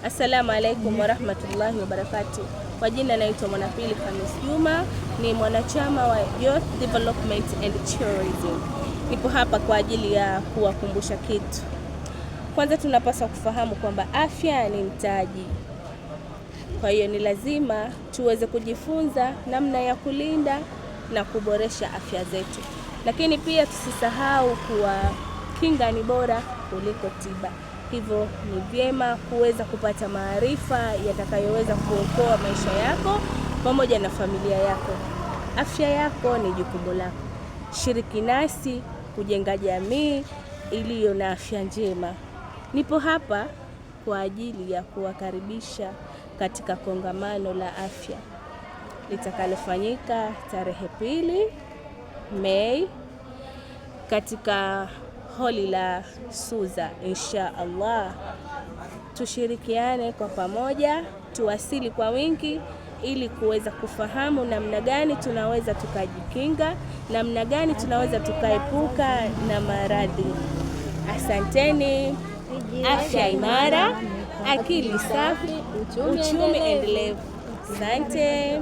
Assalamu alaikum warahmatullahi wabarakatuh. Kwa jina naitwa Mwanapili Khamis Juma, ni mwanachama wa Youth Development and Tourism. Nipo hapa kwa ajili ya kuwakumbusha kitu. Kwanza tunapaswa kufahamu kwamba afya ni mtaji. Kwa hiyo ni lazima tuweze kujifunza namna ya kulinda na kuboresha afya zetu. Lakini pia tusisahau kuwa kinga ni bora kuliko tiba. Hivyo ni vyema kuweza kupata maarifa yatakayoweza kuokoa maisha yako pamoja na familia yako. Afya yako ni jukumu lako. Shiriki nasi kujenga jamii iliyo na afya njema. Nipo hapa kwa ajili ya kuwakaribisha katika kongamano la afya litakalofanyika tarehe 2 Mei katika holi la Suza. Insha Allah tushirikiane kwa pamoja, tuwasili kwa wingi ili kuweza kufahamu namna gani tunaweza tukajikinga, namna gani tunaweza tukaepuka na maradhi. Asanteni. Afya imara, akili safi, uchumi endelevu. Asante.